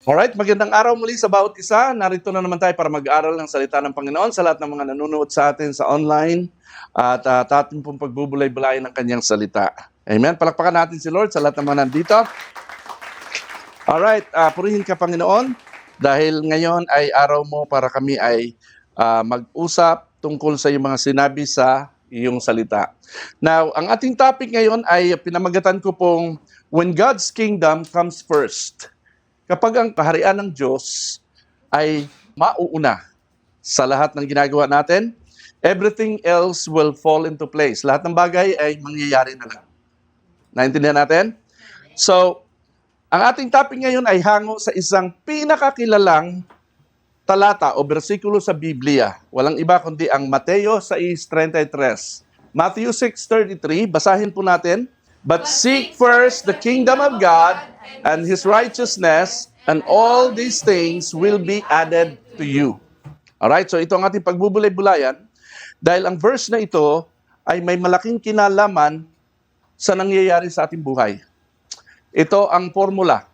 Alright, magandang araw muli sa bawat isa. Narito na naman tayo para mag-aaral ng salita ng Panginoon sa lahat ng mga nanonood sa atin sa online at ating pong pagbubulay-bulayan ng kanyang salita. Amen. Palakpakan natin si Lord sa lahat ng mga nandito. Alright, purihin ka Panginoon dahil ngayon ay araw mo para kami ay mag-usap tungkol sa iyong mga sinabi sa iyong salita. Now, ang ating topic ngayon ay pinamagatan ko pong When God's Kingdom Comes First. Kapag ang kaharian ng Diyos ay mauuna sa lahat ng ginagawa natin, everything else will fall into place. Lahat ng bagay ay mangyayari na lang. Naintindihan natin? So, ang ating topic ngayon ay hango sa isang pinakakilalang talata o bersikulo sa Biblia. Walang iba kundi ang Mateo 6:33. Matthew 6:33, basahin po natin. But seek first the kingdom of God and His righteousness, and all these things will be added to you. Alright, so ito ang ating pagbubulay-bulayan dahil ang verse na ito ay may malaking kinalaman sa nangyayari sa ating buhay. Ito ang formula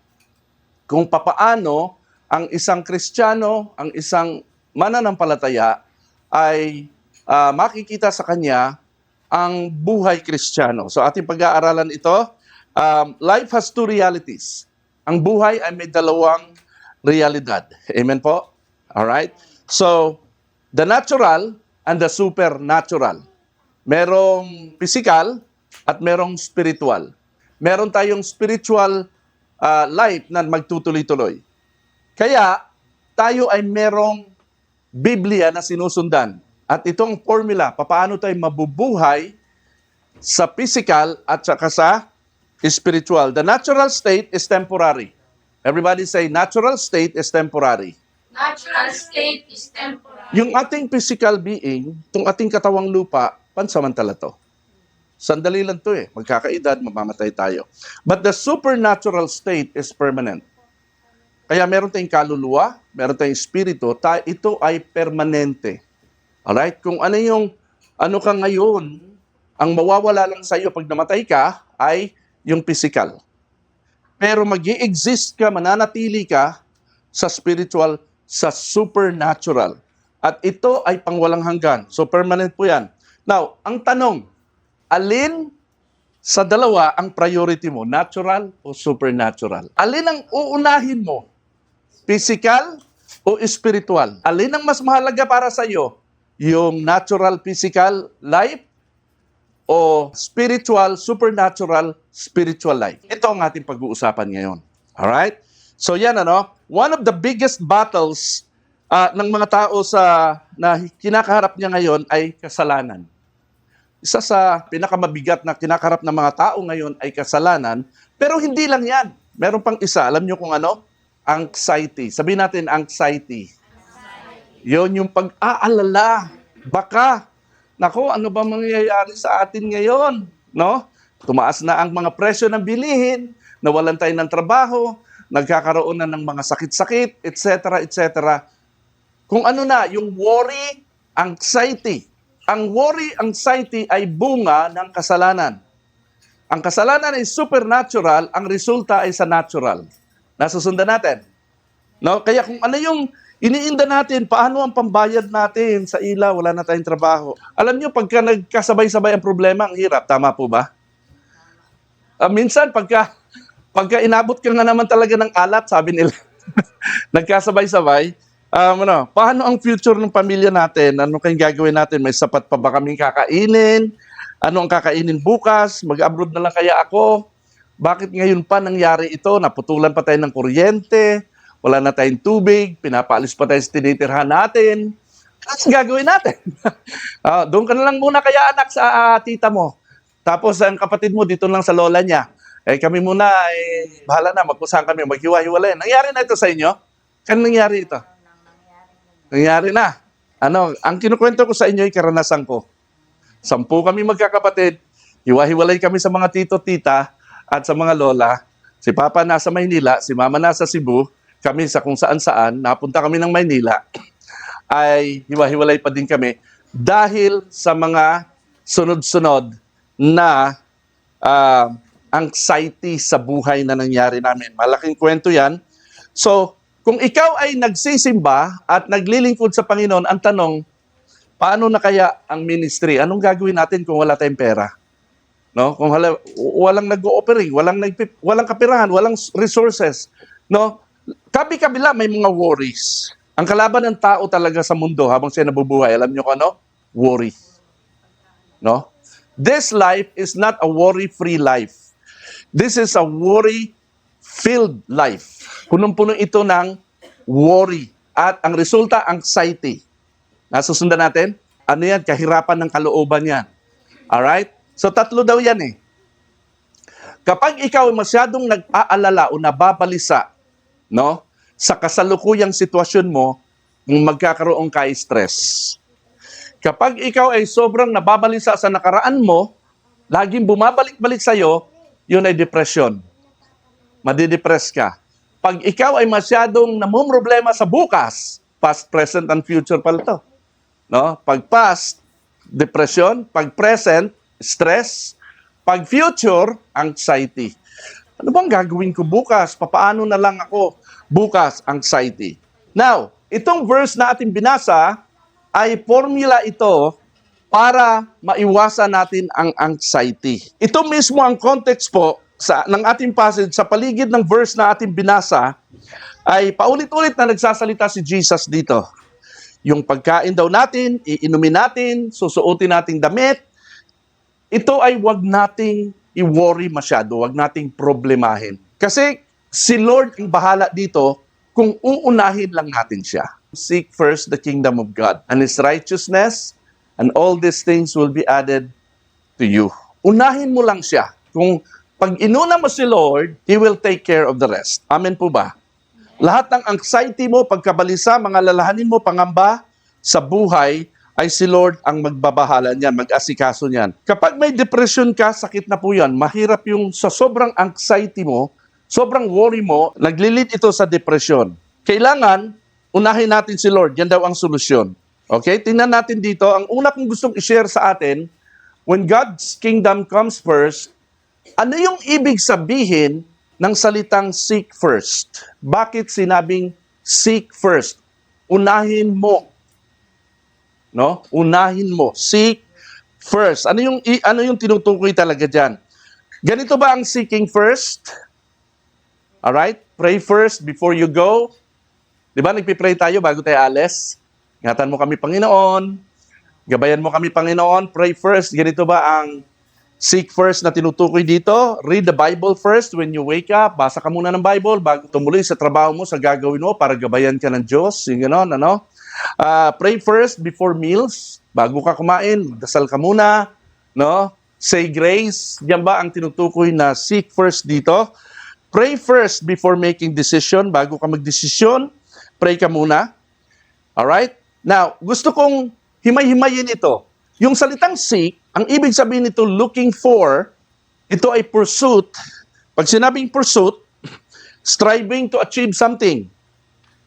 kung papaano ang isang Kristiyano, ang isang mananampalataya ay makikita sa kanya ang buhay Kristiyano. So ating pag-aaralan ito, life has two realities. Ang buhay ay may dalawang realidad. Amen po? Alright? So, the natural and the supernatural. Merong physical at merong spiritual. Meron tayong spiritual life na magtutuloy-tuloy. Kaya, tayo ay merong Biblia na sinusundan. At itong formula, paano tayo mabubuhay sa physical at saka sa spiritual. The natural state is temporary. Everybody say, natural state is temporary. Natural state is temporary. Yung ating physical being, itong ating katawang lupa, pansamantala to. Sandali lang to magkakaedad, mamamatay tayo. But the supernatural state is permanent. Kaya meron tayong kaluluwa, meron tayong espiritu, ito ay permanente. Alright? Kung ano ka ngayon, ang mawawala lang sa iyo pag namatay ka ay yung physical. Pero mag-i-exist ka, mananatili ka sa spiritual, sa supernatural. At ito ay pangwalang hanggan. So permanent po yan. Now, ang tanong, alin sa dalawa ang priority mo? Natural o supernatural? Alin ang uunahin mo? Physical o spiritual? Alin ang mas mahalaga para sa iyo? Yung natural physical life o spiritual, supernatural, spiritual life. Ito ang ating pag-uusapan ngayon. Alright? So yan one of the biggest battles ng mga tao na kinakaharap niya ngayon ay kasalanan. Isa sa pinakamabigat na kinakaharap ng mga tao ngayon ay kasalanan, pero hindi lang yan. Meron pang isa, alam niyo kung ano? Anxiety. Sabihin natin anxiety. Yon yung pag-aalala. Baka, nako, ano ba mangyayari sa atin ngayon? No? Tumaas na ang mga presyo ng bilihin, nawalan tayo ng trabaho, nagkakaroon na ng mga sakit-sakit, etc., etc. Kung ano na, yung worry, anxiety. Ang worry, anxiety ay bunga ng kasalanan. Ang kasalanan ay supernatural, ang resulta ay sa natural. Nasusundan natin. No? Kaya kung ano yung iniinda natin, paano ang pambayad natin sa ilaw, wala na tayong trabaho. Alam nyo, pagka nagkasabay-sabay ang problema, ang hirap. Tama po ba? Minsan, pagka inabot ka nga naman talaga ng alat, sabi nila, nagkasabay-sabay, paano ang future ng pamilya natin? Ano kayong gagawin natin? May sapat pa ba kaming kakainin? Ano ang kakainin bukas? Mag-abroad na lang kaya ako? Bakit ngayon pa nangyari ito? Naputulan pa tayo ng kuryente, wala na tayong tubig, pinapaalis pa tayo sa tinitirhan natin. Ano gagawin natin? Doon ka na lang muna kaya anak sa tita mo. Tapos ang kapatid mo dito lang sa lola niya. Kami muna, bahala na, magpusahan kami, maghiwa-hiwalay. Nangyari na ito sa inyo? Kano nangyari ito? Nangyari na. Ang kinukwento ko sa inyo ay karanasan ko. 10 kami magkakapatid, hiwa-hiwalay kami sa mga tito-tita at sa mga lola. Si Papa nasa Maynila, si Mama nasa Cebu, kami sa kung saan-saan, napunta kami ng Maynila, ay hiwa-hiwalay pa din kami dahil sa mga sunod-sunod na anxiety sa buhay na nangyari namin. Malaking kwento yan. So, kung ikaw ay nagsisimba at naglilingkod sa Panginoon, ang tanong, paano na kaya ang ministry? Anong gagawin natin kung wala tayong pera? No? Kung walang nag-ooperate, walang kapirahan, walang resources, no? Kabi-kabila may mga worries. Ang kalaban ng tao talaga sa mundo habang siya nabubuhay, alam niyo kung ano? Worry. No? This life is not a worry-free life. This is a worry-filled life. Punong-puno ito ng worry. At ang resulta, anxiety. Nasusundan natin? Ano yan? Kahirapan ng kalooban yan. Alright? So, tatlo daw yan eh. Kapag ikaw ay masyadong nag-aalala o nababalisa, no, sa kasalukuyang sitwasyon mo, magkakaroon ka stress. Kapag ikaw ay sobrang nababalisa sa nakaraan mo, laging bumabalik-balik sa'yo, yun ay depression. Madidepress ka. Pag ikaw ay masyadong namumroblema sa bukas, past, present, and future pala to. No? Pag past, depression. Pag present, stress. Pag future, anxiety. Ano bang gagawin ko bukas? Papaano na lang ako bukas? Anxiety. Now, itong verse na ating binasa ay formula ito para maiwasan natin ang anxiety. Ito mismo ang context po ng ating passage sa paligid ng verse na ating binasa ay paulit-ulit na nagsasalita si Jesus dito. Yung pagkain daw natin, iinumin natin, susuotin nating damit, ito ay wag nating i-worry masyado, wag nating problemahin. Kasi si Lord ang bahala dito kung uunahin lang natin siya. Seek first the kingdom of God and His righteousness, and all these things will be added to you. Unahin mo lang siya. Kung pag inuna mo si Lord, He will take care of the rest. Amen po ba? Lahat ng anxiety mo, pagkabalisa, mga lalahanin mo, pangamba sa buhay, ay si Lord ang magbabahala niyan, mag-asikaso niyan. Kapag may depression ka, sakit na po yan. Mahirap yung sa sobrang anxiety mo, sobrang worry mo, naglilid ito sa depression. Kailangan, unahin natin si Lord. Yan daw ang solusyon. Okay? Tingnan natin dito. Ang una kong gustong i-share sa atin, when God's kingdom comes first, ano yung ibig sabihin ng salitang seek first? Bakit sinabing seek first? Unahin mo. No? Unahin mo. Seek first. Ano yung tinutukoy talaga diyan? Ganito ba ang seeking first? Alright? Pray first before you go. Di ba nagpipray tayo bago tayo alis? Ingatan mo kami, Panginoon. Gabayan mo kami, Panginoon. Pray first. Ganito ba ang seek first na tinutukoy dito? Read the Bible first when you wake up. Basa ka muna ng Bible bago tumuloy sa trabaho mo, sa gagawin mo para gabayan ka ng Diyos. Yung gano'n, ano? Pray first before meals. Bago ka kumain, dasal ka muna. No? Say grace. Yan ba ang tinutukoy na seek first dito? Pray first before making decision. Bago ka magdesisyon, pray ka muna. Alright? Now, gusto kong himay-himayin ito. Yung salitang seek, ang ibig sabihin nito looking for, ito ay pursuit. Pag sinabing pursuit, striving to achieve something.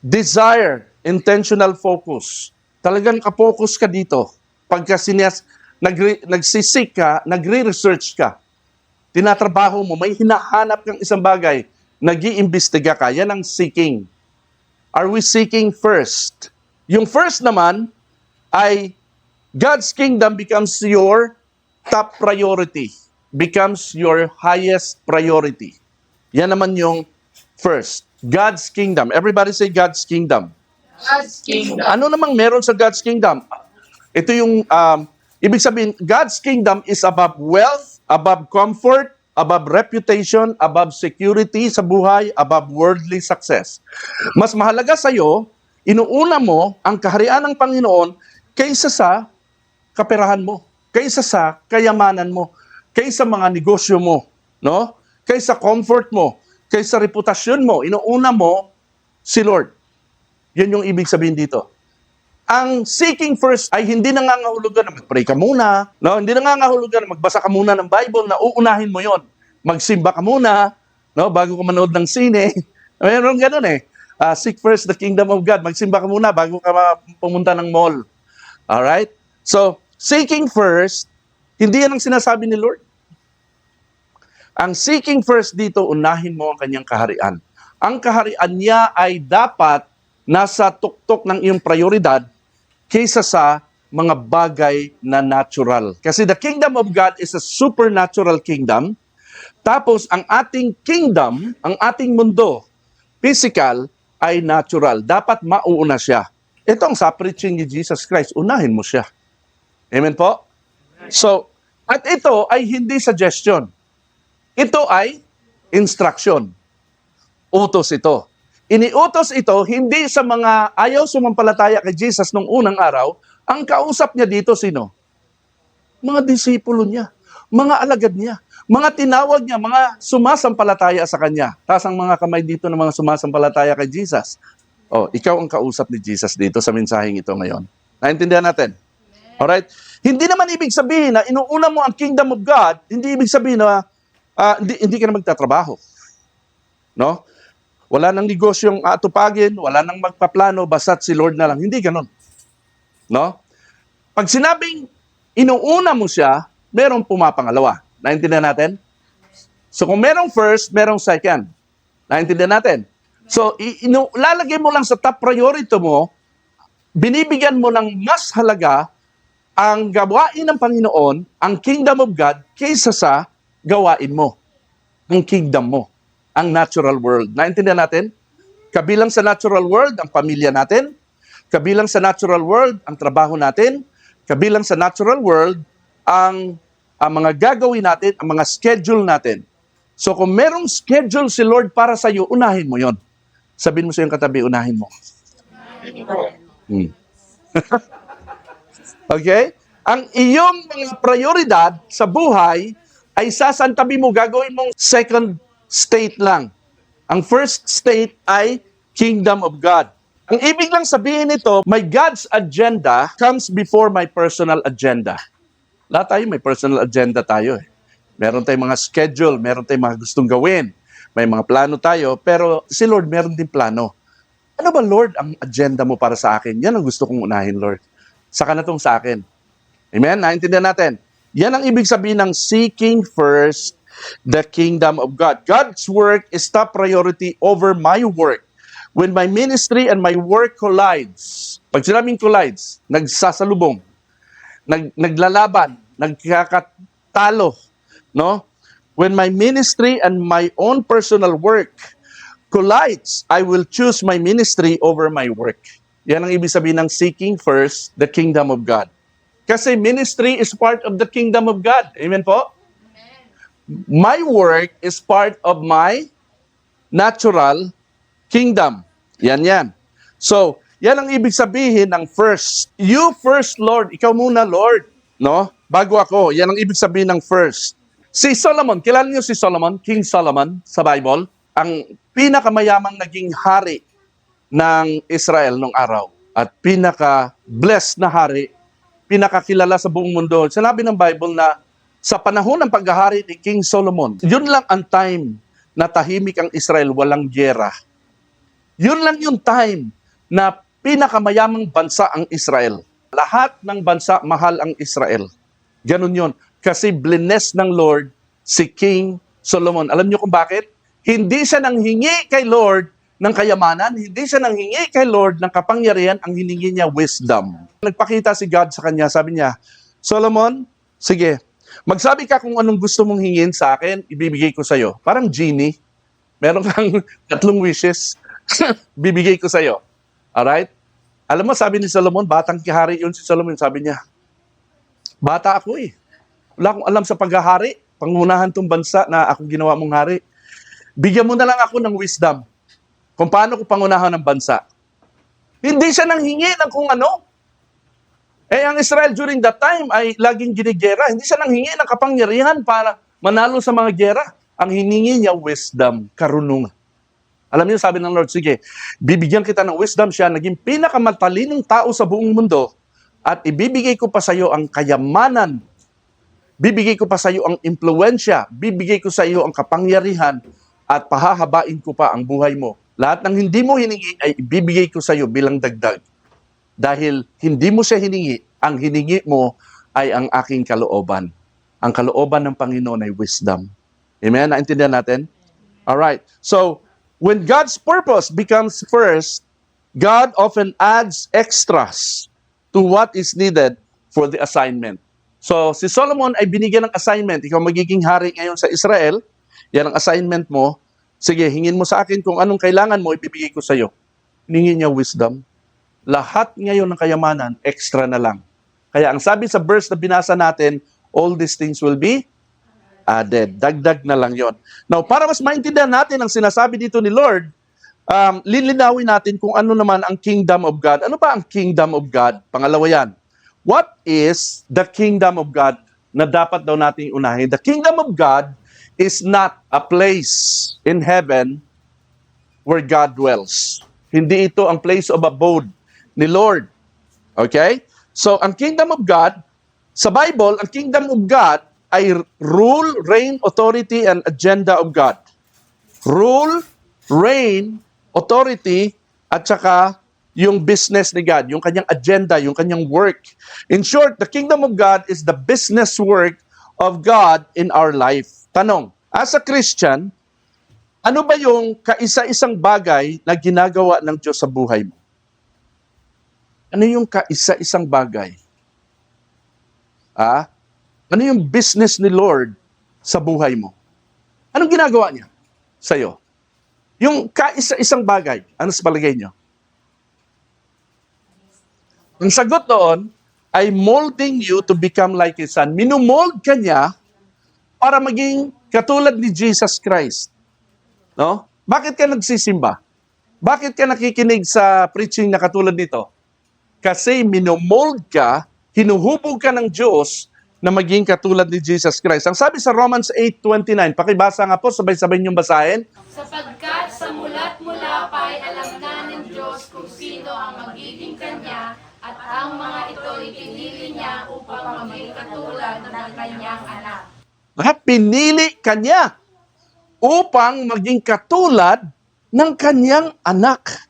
Desire, intentional focus. Talagang ka-focus ka dito. Pagka nagsisik ka, nagre-research ka. Tinatrabaho mo, may hinahanap kang isang bagay, nag-iimbestiga ka, yan ang seeking. Are we seeking first? Yung first naman ay God's kingdom becomes your top priority, becomes your highest priority. Yan naman yung first. God's kingdom. Everybody say God's kingdom. God's kingdom. Ano namang meron sa God's kingdom? Ito yung, ibig sabihin, God's kingdom is above wealth, above comfort, above reputation, above security sa buhay, above worldly success. Mas mahalaga sa'yo, inuuna mo ang kaharian ng Panginoon kaysa sa kaperahan mo, kaysa sa kayamanan mo, kaysa mga negosyo mo, no? Kaysa comfort mo, kaysa reputasyon mo, inuuna mo si Lord. Yan yung ibig sabihin dito. Ang seeking first ay hindi nangangahulugan na mag-pray ka muna, no? Hindi nangangahulugan na magbasa ka muna ng Bible, na uunahin mo yon. Magsimba ka muna, no? Bago ka manood ng sine. Mayroon ganun eh. Seek first the kingdom of God. Magsimba ka muna bago ka pumunta ng mall. Alright? So, seeking first, hindi yan ang sinasabi ni Lord. Ang seeking first dito, unahin mo ang kanyang kaharian. ang kaharian niya ay dapat nasa tuktok ng iyong prioridad kaysa sa mga bagay na natural. Kasi the kingdom of God is a supernatural kingdom. Tapos ang ating kingdom, ang ating mundo, physical, ay natural. Dapat mauuna siya. Ito ang sa preaching ni Jesus Christ. Unahin mo siya. Amen po? So, at ito ay hindi suggestion. Ito ay instruction. Utos ito. Iniutos ito hindi sa mga ayaw sumampalataya kay Jesus nung unang araw. Ang kausap niya dito sino? Mga disipulo niya, mga alagad niya, mga tinawag niya, mga sumasampalataya sa kanya. Taas ang mga kamay dito ng mga sumasampalataya kay Jesus. Oh, ikaw ang kausap ni Jesus dito sa mensaheng ito ngayon. Naintindihan natin? Alright? Hindi naman ibig sabihin na inuuna mo ang kingdom of God, hindi ibig sabihin na hindi ka na magtatrabaho. No? Wala nang negosyong atupagin, wala nang magpaplano, basta't si Lord na lang. Hindi ganon. No? Pag sinabing inuuna mo siya, merong pumapangalawa. Naintindihan natin? So kung merong first, merong second. Naintindihan natin? So lalagay mo lang sa top priority mo, binibigyan mo ng mas halaga ang gawain ng Panginoon, ang kingdom of God, kaysa sa gawain mo. Ang kingdom mo. Ang natural world. Naintindihan natin? Kabilang sa natural world, ang pamilya natin. Kabilang sa natural world, ang trabaho natin. Kabilang sa natural world, ang mga gagawin natin, ang mga schedule natin. So kung merong schedule si Lord para sa iyo, unahin mo yon. Sabihin mo sa iyong katabi, unahin mo. Okay? Ang iyong mga prioridad sa buhay ay sasantabi mo, gagawin mong second state lang. Ang first state ay kingdom of God. Ang ibig lang sabihin nito, my God's agenda comes before my personal agenda. Lahat tayo may personal agenda tayo eh. Meron tayong mga schedule, meron tayong mga gustong gawin, may mga plano tayo, pero si Lord meron din plano. Ano ba Lord ang agenda mo para sa akin? Yan ang gusto kong unahin, Lord. Saka na tong sa akin. Amen? Naintindihan natin. Yan ang ibig sabihin ng seeking first the kingdom of God. God's work is top priority over my work. When my ministry and my work collides, pag sinabing collides, nagsasalubong, naglalaban, nagkakatalo, no? When my ministry and my own personal work collides, I will choose my ministry over my work. Yan ang ibig sabihin ng seeking first the kingdom of God. Kasi ministry is part of the kingdom of God. Amen po? My work is part of my natural kingdom. Yan. So, yan ang ibig sabihin ng first. You first, Lord. Ikaw muna, Lord. No? Bago ako. Yan ang ibig sabihin ng first. Si Solomon, kilala niyo si Solomon? King Solomon sa Bible? Ang pinakamayamang naging hari ng Israel nung araw. At pinaka-blessed na hari, pinakakilala sa buong mundo. Sinabi ng Bible na sa panahon ng paghahari ni King Solomon, yun lang ang time na tahimik ang Israel, walang gyera. Yun lang yung time na pinakamayamang bansa ang Israel. Lahat ng bansa, mahal ang Israel. Ganun yun. Kasi blessed ng Lord si King Solomon. Alam niyo kung bakit? Hindi siya nanghingi kay Lord ng kayamanan, hindi siya nanghingi kay Lord ng kapangyarihan, ang hiningi niya wisdom. Nagpakita si God sa kanya, sabi niya, Solomon, sige, magsabi ka kung anong gusto mong hingin sa akin, ibibigay ko sa iyo. Parang genie. Meron kang 3 wishes, bibigay ko sa iyo. Alright? Alam mo, sabi ni Solomon, batang kihari yun si Solomon, sabi niya, bata ako eh. Wala akong alam sa paghahari. Pangunahan tong bansa na ako ginawa mong hari. Bigyan mo na lang ako ng wisdom kung paano ko pangunahan ng bansa. Hindi siya nanghingi ng kung ano. Eh, ang Israel during that time ay laging ginigera. Hindi siya nanghingi ng kapangyarihan para manalo sa mga gera. Ang hiningi niya, wisdom, karunungan. Alam niyo, sabi ng Lord, sige, bibigyan kita ng wisdom. Siya naging pinakamatalinong tao sa buong mundo at ibibigay ko pa sa iyo ang kayamanan. Bibigay ko pa sa iyo ang impluensya. Bibigay ko sa iyo ang kapangyarihan at pahahabain ko pa ang buhay mo. Lahat ng hindi mo hiningi ay ibibigay ko sa iyo bilang dagdag. Dahil hindi mo siya hiningi, ang hiningi mo ay ang aking kalooban. Ang kalooban ng Panginoon ay wisdom. Amen? Naintindihan natin? Alright. So, When God's purpose becomes first, God often adds extras to what is needed for the assignment. So, si Solomon ay binigyan ng assignment. Ikaw magiging hari ngayon sa Israel. Yan ang assignment mo. Sige, hingin mo sa akin kung anong kailangan mo, ibibigay ko sa iyo. Hingin niya wisdom. Lahat ngayon ng kayamanan, extra na lang. Kaya ang sabi sa verse na binasa natin, all these things will be added. Dagdag na lang yon. Now, para mas maintindihan natin ang sinasabi dito ni Lord, lilinawin natin kung ano naman ang kingdom of God. Ano ba ang kingdom of God? Pangalawa yan. What is the kingdom of God na dapat daw nating unahin? The kingdom of God is not a place in heaven where God dwells. Hindi ito ang place of abode ni Lord. Okay? So, ang kingdom of God, sa Bible, ang kingdom of God ay rule, reign, authority, and agenda of God. Rule, reign, authority, at saka yung business ni God, yung kanyang agenda, yung kanyang work. In short, the kingdom of God is the business work of God in our life. Tanong, as a Christian, ano ba yung kaisa-isang bagay na ginagawa ng Diyos sa buhay mo? Ano yung kaisa-isang bagay? Ano yung business ni Lord sa buhay mo? Anong ginagawa niya sa'yo? Yung kaisa-isang bagay, ano sa palagay niyo? Ang sagot doon ay molding you to become like His Son. Minumold ka niya para maging katulad ni Jesus Christ. No? Bakit ka nagsisimba? Bakit ka nakikinig sa preaching na katulad nito? Kasi minumold ka, hinuhubog ka ng Diyos na maging katulad ni Jesus Christ. Ang sabi sa Romans 8:29, pakibasa nga po, sabay-sabay niyong basahin. Sapagkat sa mula't-mula pa ay alam na ng Diyos kung sino ang magiging Kanya at ang mga ito'y pinili niya upang maging katulad ng Kanyang anak. Pinili ka niya upang maging katulad ng Kanyang anak.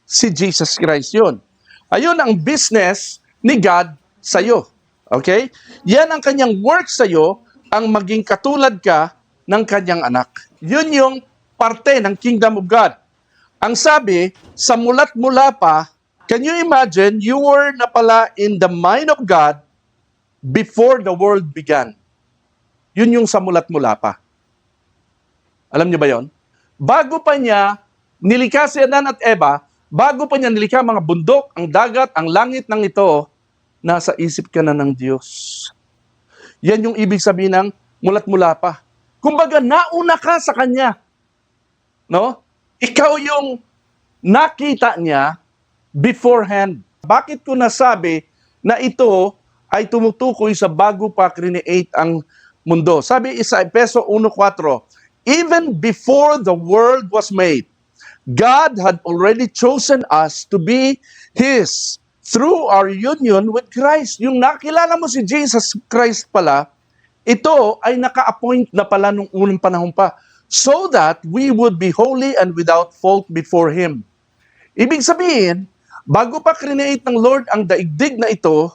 Si Jesus Christ yun. Ayun ang business ni God sa'yo. Okay? Yan ang Kanyang work sa'yo, ang maging katulad ka ng Kanyang anak. Yun yung parte ng kingdom of God. Ang sabi, sa mula't-mula pa, can you imagine, you were na pala in the mind of God before the world began. Yun yung sa mula't-mula pa. Alam niyo ba yon? Bago pa niya nilikha si Adan at Eva, bago pa niya nilikha mga bundok, ang dagat, ang langit ng ito, nasa isip ka na ng Diyos. Yan yung ibig sabihin ng mula't-mula pa. Kumbaga, nauna ka sa Kanya. No? Ikaw yung nakita niya beforehand. Bakit ko nasabi na ito ay tumutukoy sa bago pa create ang mundo? Sabi sa Efeso 1:4, even before the world was made, God had already chosen us to be His through our union with Christ. Yung nakilala mo si Jesus Christ pala, ito ay naka-appoint na pala nung unang panahon pa, so that we would be holy and without fault before Him. Ibig sabihin, bago pa create ng Lord ang daigdig na ito,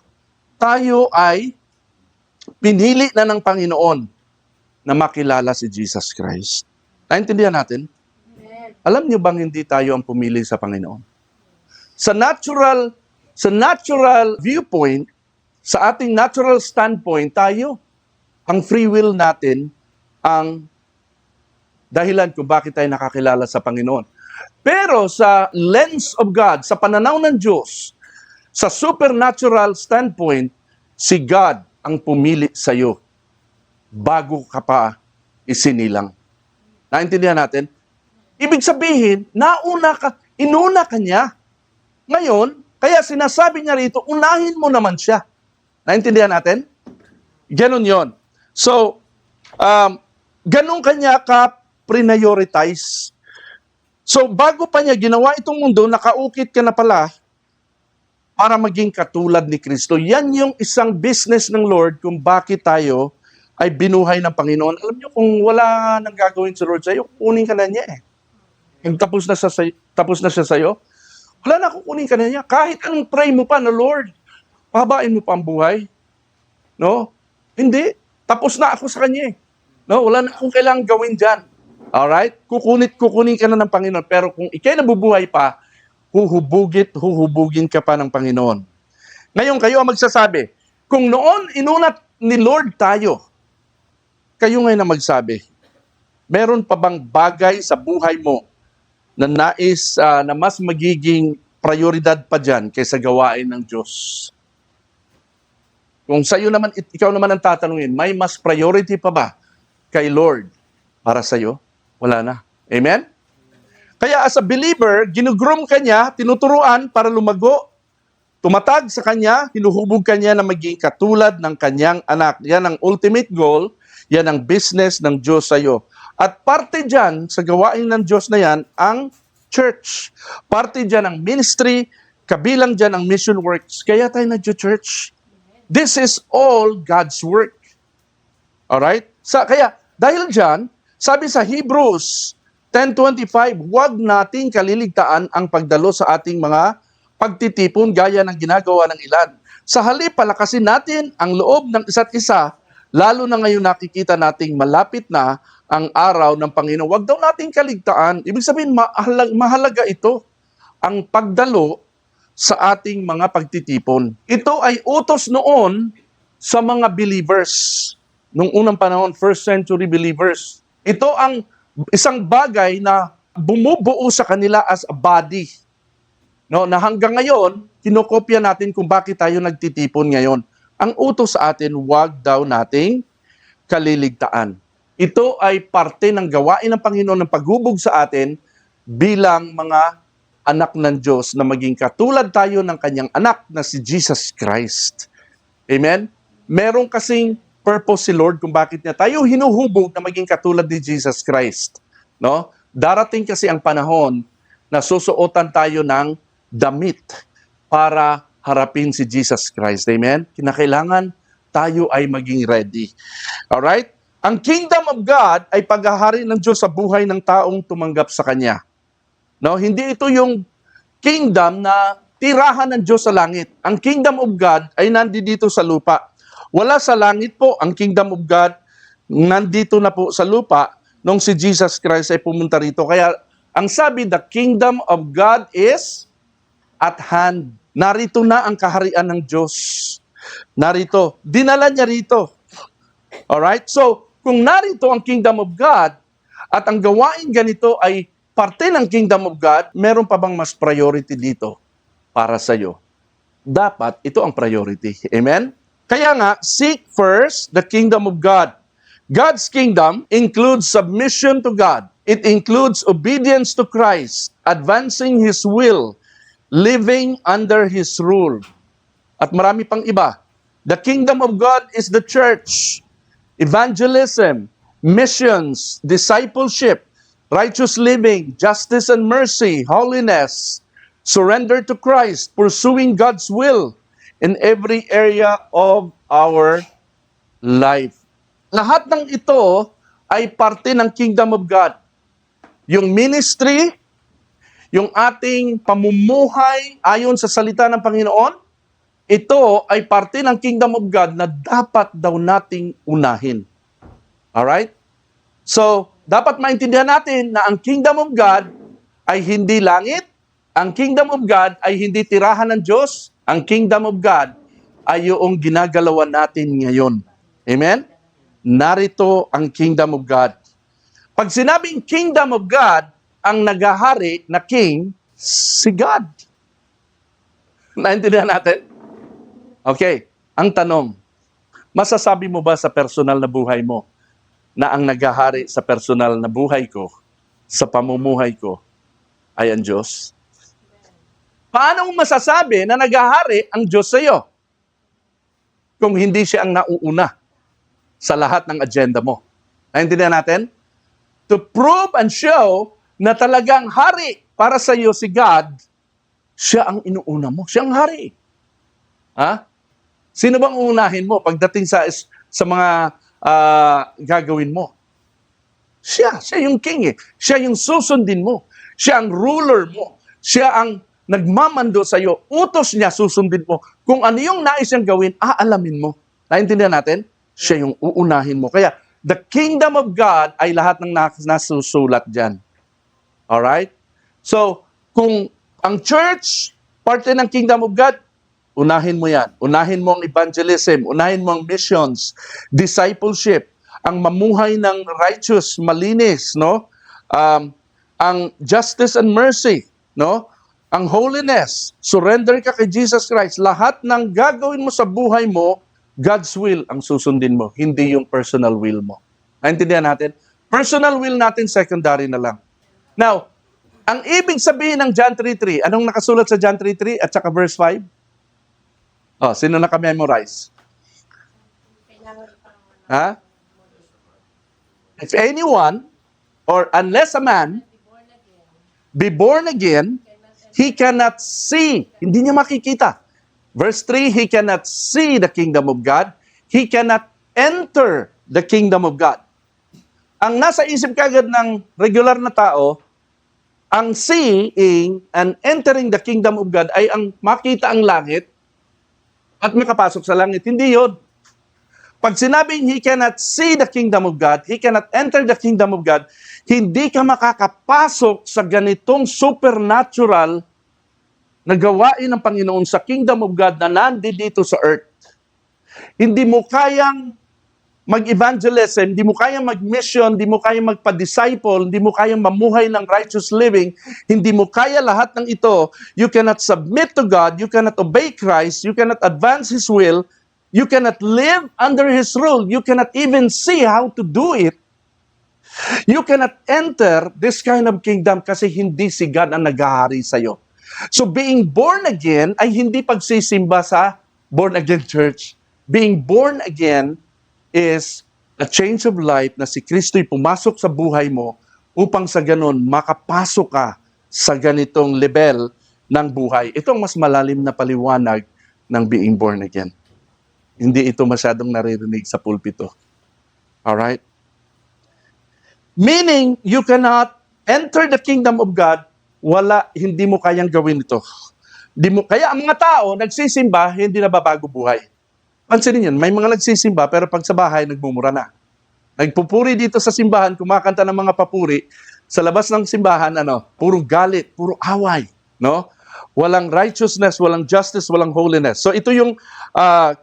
tayo ay pinili na ng Panginoon na makilala si Jesus Christ. Naintindihan natin? Alam niyo bang hindi tayo ang pumili sa Panginoon? Sa natural viewpoint, sa ating natural standpoint, tayo, ang free will natin, ang dahilan kung bakit tayo nakakilala sa Panginoon. Pero sa lens of God, sa pananaw ng Diyos, sa supernatural standpoint, si God ang pumili sa iyo bago ka pa isinilang. Naintindihan natin? Ibig sabihin, inuna ka niya. Ngayon, kaya sinasabi niya rito, unahin mo naman siya. Naintindihan natin? Ganon yon. So, ganon kanya ka prioritize. So, bago pa niya ginawa itong mundo, nakaukit ka na pala para maging katulad ni Kristo. Yan yung isang business ng Lord kung bakit tayo ay binuhay ng Panginoon. Alam niyo, kung wala nang gagawin si Lord sa'yo, kukunin ka na niya eh. Kung tapos na siya sa'yo, wala na, kukunin ka na niya. Kahit anong pray mo pa na, Lord, pahabain mo pa ang buhay. No? Hindi. Tapos na ako sa kanya eh. No? Wala na akong kailangang gawin dyan. Alright? Kukunin ka na ng Panginoon. Pero kung ikay nabubuhay pa, huhubugin ka pa ng Panginoon. Ngayon, kayo ang magsasabi, kung noon inunat ni Lord tayo, kayo ngayon ang magsabi, meron pa bang bagay sa buhay mo na nais na mas magiging prioridad pa dyan kaysa gawain ng Diyos? Kung sa'yo naman, ikaw naman ang tatanungin, may mas priority pa ba kay Lord para sa'yo? Wala na. Amen? Kaya as a believer, ginugroom ka niya, tinuturuan para lumago, tumatag sa kanya, hinuhubog ka niya na maging katulad ng kanyang anak. Yan ang ultimate goal, yan ang business ng Diyos sa'yo. At parte dyan, sa gawain ng Diyos na yan, ang church. Parte dyan ang ministry, kabilang dyan ang mission works. Kaya tayo nag-church. This is all God's work. Alright? Kaya, dahil dyan, sabi sa Hebrews 10:25, huwag nating kaliligtaan ang pagdalo sa ating mga pagtitipon gaya ng ginagawa ng ilan. Sa halip, palakasin natin ang loob ng isa't isa, lalo na ngayon nakikita nating malapit na ang araw ng Panginoon. Huwag daw nating kaligtaan. Ibig sabihin, mahalaga ito, ang pagdalo sa ating mga pagtitipon. Ito ay utos noon sa mga believers. Nung unang panahon, first century believers. Ito ang isang bagay na bumubuo sa kanila as a body. No, na hanggang ngayon, kinokopya natin kung bakit tayo nagtitipon ngayon. Ang utos sa atin, huwag daw nating kaliligtaan. Ito ay parte ng gawain ng Panginoon ng paghubog sa atin bilang mga anak ng Diyos na maging katulad tayo ng kanyang anak na si Jesus Christ. Amen? Meron kasing purpose si Lord kung bakit niya tayo hinuhubog na maging katulad ni Jesus Christ. No? Darating kasi ang panahon na susuotan tayo ng damit para harapin si Jesus Christ. Amen? Kinakailangan tayo ay maging ready. Alright? Ang kingdom of God ay paghahari ng Diyos sa buhay ng taong tumanggap sa Kanya. No? Hindi ito yung kingdom na tirahan ng Diyos sa langit. Ang kingdom of God ay nandito sa lupa. Wala sa langit po ang kingdom of God, nandito na po sa lupa nung si Jesus Christ ay pumunta rito. Kaya ang sabi, the kingdom of God is at hand. Narito na ang kaharian ng Diyos. Narito. Dinala niya rito. Alright? So, kung narito ang kingdom of God at ang gawain ganito ay parte ng kingdom of God, meron pa bang mas priority dito para sa iyo? Dapat ito ang priority. Amen? Kaya nga, seek first the kingdom of God. God's kingdom includes submission to God. It includes obedience to Christ, advancing His will, living under His rule. At marami pang iba. The kingdom of God is the church, evangelism, missions, discipleship, righteous living, justice and mercy, holiness, surrender to Christ, pursuing God's will in every area of our life. Lahat ng ito ay parte ng kingdom of God. Yung ministry, yung ating pamumuhay ayon sa salita ng Panginoon, ito ay parte ng kingdom of God na dapat daw nating unahin. Alright? So, dapat maintindihan natin na ang kingdom of God ay hindi langit, ang kingdom of God ay hindi tirahan ng Diyos, ang kingdom of God ay yung ginagalawan natin ngayon. Amen? Narito ang kingdom of God. Pag sinabing kingdom of God, ang nagahari na king, si God. Naintindihan natin? Okay, ang tanong, masasabi mo ba sa personal na buhay mo na ang nagahari sa personal na buhay ko, sa pamumuhay ko, ay ang Diyos? Paano mo masasabi na nagahari ang Diyos sa iyo kung hindi siya ang nauuna sa lahat ng agenda mo? Naintindihan natin? To prove and show na talagang hari para sa iyo si God, siya ang inuuna mo. Siya ang hari. Ha? Sino bang uunahin mo pagdating sa mga gagawin mo? Siya yung king eh. Siya yung susundin mo. Siya ang ruler mo. Siya ang nagmamando sa iyo. Utos niya, susundin mo. Kung ano yung nais niyang gawin, aalamin mo. Naintindihan natin? Siya yung uunahin mo. Kaya, the kingdom of God ay lahat ng nasusulat dyan. Alright? So, kung ang church, parte ng kingdom of God, unahin mo yan. Unahin mo ang evangelism, unahin mo ang missions, discipleship, ang mamuhay ng righteous, malinis, no? Ang justice and mercy, no? Ang holiness, surrender ka kay Jesus Christ. Lahat ng gagawin mo sa buhay mo, God's will ang susundin mo, hindi yung personal will mo. Naintindihan natin? Personal will natin, secondary na lang. Now, ang ibig sabihin ng John 3:3, anong nakasulat sa John 3:3 at saka verse 5? Oh, sino naka-memorize? Ha? If anyone, or unless a man, be born again, he cannot see. Hindi niya makikita. Verse 3, he cannot see the kingdom of God. He cannot enter the kingdom of God. Ang nasa isip kagad ng regular na tao, ang seeing and entering the kingdom of God ay ang makita ang langit at makapasok sa langit. Hindi yun. Pag sinabing he cannot see the kingdom of God, he cannot enter the kingdom of God, hindi ka makakapasok sa ganitong supernatural na gawain ng Panginoon sa kingdom of God na nandito sa earth. Hindi mo kayang mag-evangelism, hindi mo kayang mag-mission, hindi mo kayang magpa-disciple, hindi mo kayang mamuhay ng righteous living, hindi mo kaya lahat ng ito, you cannot submit to God, you cannot obey Christ, you cannot advance His will, you cannot live under His rule, you cannot even see how to do it. You cannot enter this kind of kingdom kasi hindi si God ang naghahari sa'yo. So being born again ay hindi pagsisimba sa born again church. Being born again is a change of life na si Kristo'y pumasok sa buhay mo upang sa ganon makapasok ka sa ganitong level ng buhay. Ito ang mas malalim na paliwanag ng being born again. Hindi ito masyadong naririnig sa pulpito. Alright? Meaning, you cannot enter the kingdom of God, hindi mo kayang gawin ito. Kaya ang mga tao, nagsisimba, hindi nababago buhay. Pansinin yun, may mga nagsisimba, pero pag sa bahay, nagmumura na. Nagpupuri dito sa simbahan, kumakanta ng mga papuri, sa labas ng simbahan, puro galit, puro away, no? Walang righteousness, walang justice, walang holiness. So ito yung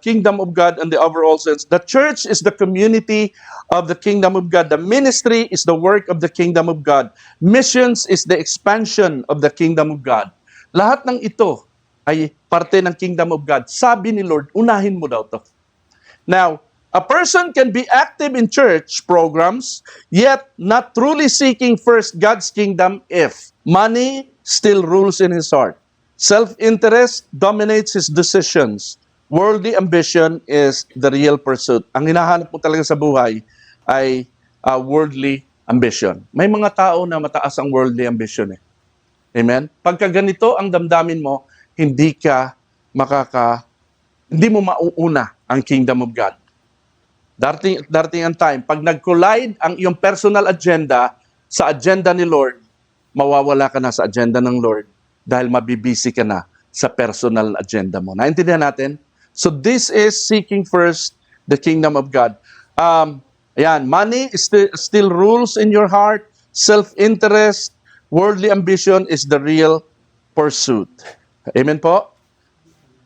kingdom of God in the overall sense. The church is the community of the kingdom of God. The ministry is the work of the kingdom of God. Missions is the expansion of the kingdom of God. Lahat ng ito ay parte ng kingdom of God. Sabi ni Lord, unahin mo daw to. Now, a person can be active in church programs, yet not truly seeking first God's kingdom if money still rules in his heart. Self-interest dominates his decisions. Worldly ambition is the real pursuit. Ang hinahanap mo talaga sa buhay ay worldly ambition. May mga tao na mataas ang worldly ambition eh. Amen? Pagka ganito ang damdamin mo, hindi mo mauuna ang kingdom of God. Darating ang time, pag nag-collide ang iyong personal agenda sa agenda ni Lord, mawawala ka na sa agenda ng Lord dahil mabibisi ka na sa personal agenda mo. Naintindihan natin? So this is seeking first the kingdom of God. Money still rules in your heart, self-interest, worldly ambition is the real pursuit. Amen po?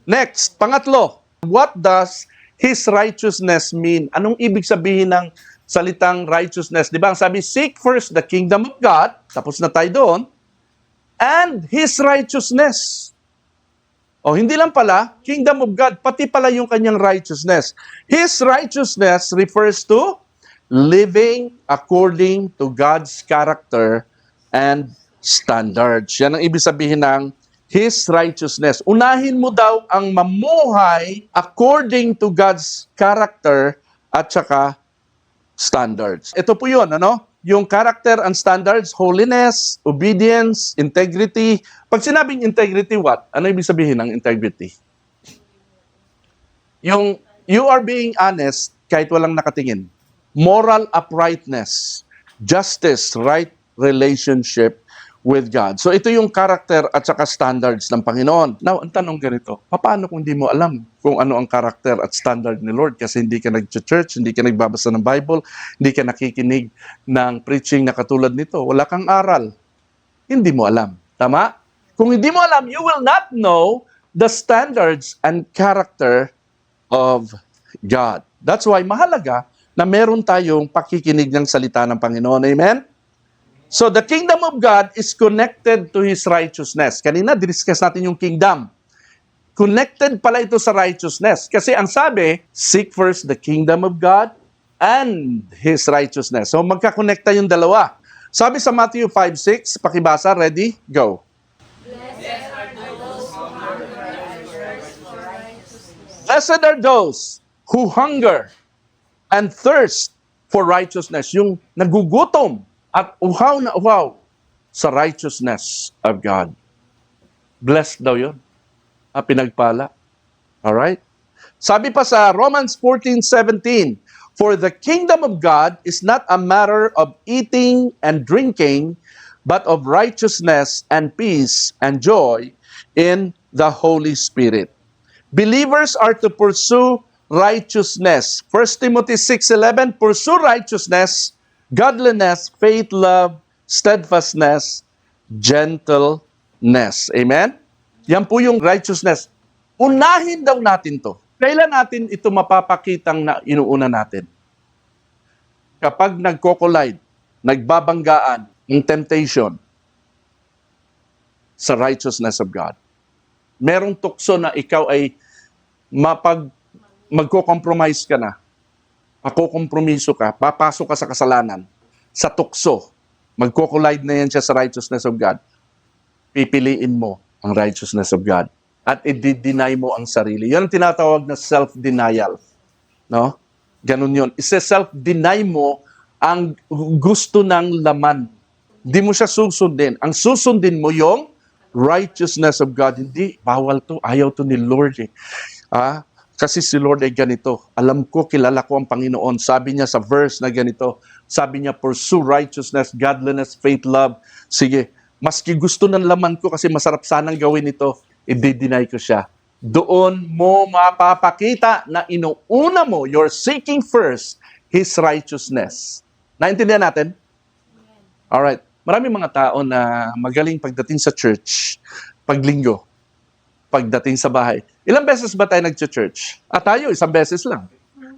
Next, pangatlo, what does His righteousness mean? Anong ibig sabihin ng salitang righteousness? Di ba? Ang sabi, seek first the kingdom of God, tapos na tayo doon, and His righteousness. O hindi lang pala, kingdom of God, pati pala yung kanyang righteousness. His righteousness refers to living according to God's character and standards. Yan ang ibig sabihin ng His righteousness. Unahin mo daw ang mamuhay according to God's character at saka standards. Ito po yun, Yung character and standards, holiness, obedience, integrity. Pag sinabing integrity, what? Ano ibig sabihin ng integrity? Yung you are being honest kahit walang nakatingin. Moral uprightness, justice, right relationship with God. So ito yung character at saka standards ng Panginoon. Now, ang tanong ganito, paano kung hindi mo alam kung ano ang character at standard ni Lord kasi hindi ka nag-church, hindi ka nagbabasa ng Bible, hindi ka nakikinig ng preaching na katulad nito, wala kang aral, hindi mo alam. Tama? Kung hindi mo alam, you will not know the standards and character of God. That's why mahalaga na meron tayong pakikinig ng salita ng Panginoon. Amen? So the kingdom of God is connected to His righteousness. Kanina, discuss natin yung kingdom. Connected pala ito sa righteousness. Kasi ang sabi, seek first the kingdom of God and His righteousness. So magkakonekta yung dalawa. Sabi sa Matthew 5:6, pakibasa, ready? Go. Blessed are those who hunger and thirst for righteousness. Yung nagugutom at uhaw na uhaw sa righteousness of God. Blessed daw yun. Pinagpala. Alright? Sabi pa sa Romans 14:17, for the kingdom of God is not a matter of eating and drinking, but of righteousness and peace and joy in the Holy Spirit. Believers are to pursue righteousness. 1 Timothy 6:11, pursue righteousness, godliness, faith, love, steadfastness, gentleness. Amen? Yan po yung righteousness. Unahin daw natin to. Kailan natin ito mapapakitang na inuuna natin? Kapag nagko-collide, nagbabanggaan, yung temptation sa righteousness of God. Merong tukso na ikaw ay magko-compromise ka na, makukompromiso ka, papasok ka sa kasalanan, sa tukso, magko-collide na yan siya sa righteousness of God. Pipiliin mo ang righteousness of God at i-deny mo ang sarili. Yan ang tinatawag na self-denial. No? Ganun yun. Isa-self-deny mo ang gusto ng laman. Hindi mo siya susundin. Ang susundin mo yung righteousness of God. Hindi, bawal to. Ayaw to ni Lord eh. Kasi si Lord ay ganito. Alam ko, kilala ko ang Panginoon. Sabi niya sa verse na ganito. Sabi niya, pursue righteousness, godliness, faith, love. Sige, maski gusto ng laman ko kasi masarap sanang gawin ito, i-deny ko siya. Doon mo mapapakita na inuuna mo, you're seeking first His righteousness. Naintindihan natin? Alright. Maraming mga tao na magaling pagdating sa church, paglinggo, pagdating sa bahay. Ilang beses ba tayo nag-church? Tayo, isang beses lang.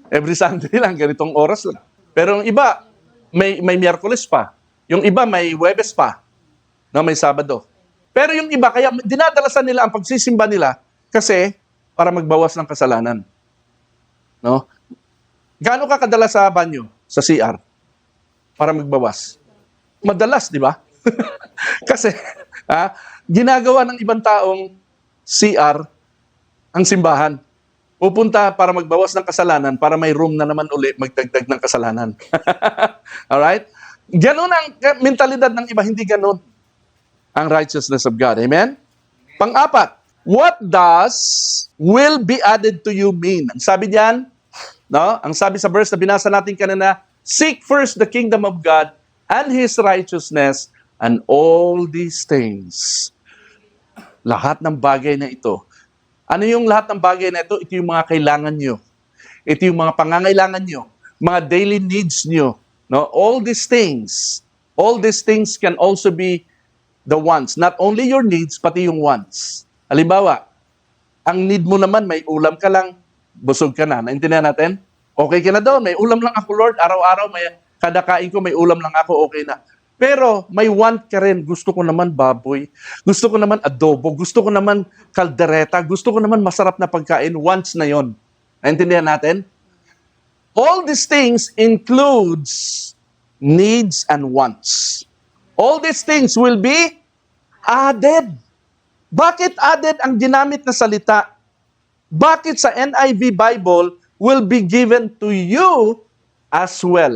Every Sunday lang, ganitong oras lang. Pero yung iba, may Miyerkules pa. Yung iba, may Huwebes pa. No, may Sabado. Pero yung iba, kaya dinadalasan nila ang pagsisimba nila kasi para magbawas ng kasalanan. No? Gaano ka kadalas sa banyo? Sa CR? Para magbawas? Madalas, di ba? Kasi, ginagawa ng ibang taong CR ang simbahan. Pupunta para magbawas ng kasalanan, para may room na naman uli magdagdag ng kasalanan. Alright? Ganun ang mentalidad ng iba, hindi ganun ang righteousness of God. Amen? Pang-apat, what does will be added to you mean? Ang sabi diyan, no? Ang sabi sa verse na binasa natin kanina, seek first the kingdom of God and His righteousness, and all these things. Lahat ng bagay na ito. Ano yung lahat ng bagay na ito? Ito yung mga kailangan nyo. Ito yung mga pangangailangan nyo. Mga daily needs nyo. No? All these things can also be the wants. Not only your needs, pati yung wants. Halimbawa, ang need mo naman, may ulam ka lang, busog ka na. Naintindihan natin? Okay ka na doon. May ulam lang ako, Lord. Araw-araw, kada kain ko, may ulam lang ako, okay na. Pero may want ka rin. Gusto ko naman baboy. Gusto ko naman adobo. Gusto ko naman kaldereta. Gusto ko naman masarap na pagkain. Wants na yon. Naintindihan natin? All these things includes needs and wants. All these things will be added. Bakit added ang ginamit na salita? Bakit sa NIV Bible will be given to you as well?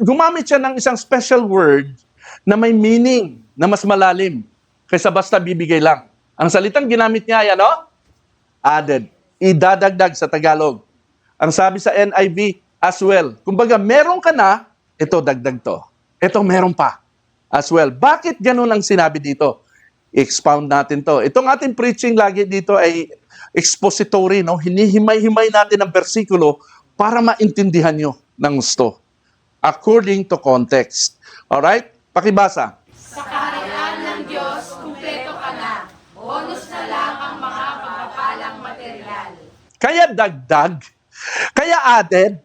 Gumamit siya ng isang special word na may meaning, na mas malalim, kaysa basta bibigay lang. Ang salitang ginamit niya ay ano? Added. Idadagdag sa Tagalog. Ang sabi sa NIV, as well. Kumbaga, meron ka na, ito dagdag to. Ito meron pa. as well. Bakit ganun ang sinabi dito? Expound natin to. Itong ating preaching lagi dito ay expository, no? Hinihimay-himay natin ang bersikulo para maintindihan nyo ng gusto. According to context. Alright? Pakibasa. Sa kaharian ng Diyos, kumpleto ka na. Bonus na lang ang mga pagpapalang material. Kaya dagdag, kaya added,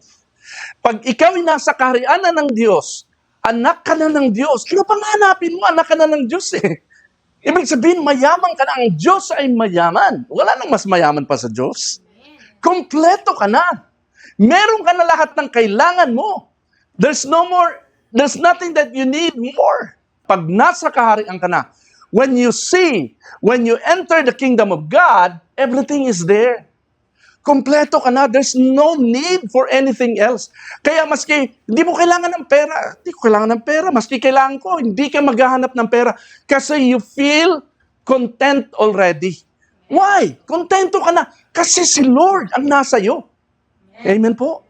pag ikaw ay nasa kaharian na ng Diyos, anak ka na ng Diyos, ano pang hanapin mo? Anak ka na ng Diyos eh. Ibig sabihin, mayaman ka na. Ang Diyos ay mayaman. Wala nang mas mayaman pa sa Diyos. Kompleto ka na. Meron ka na lahat ng kailangan mo. There's nothing that you need more. Pag nasa kaharian ka na, when you enter the kingdom of God, everything is there. Kompleto ka na. There's no need for anything else. Kaya maski, hindi mo kailangan ng pera. Hindi ko kailangan ng pera. Maski kailangan ko, hindi ka maghahanap ng pera. Kasi you feel content already. Why? Kontento ka na. Kasi si Lord ang nasa iyo. Amen po?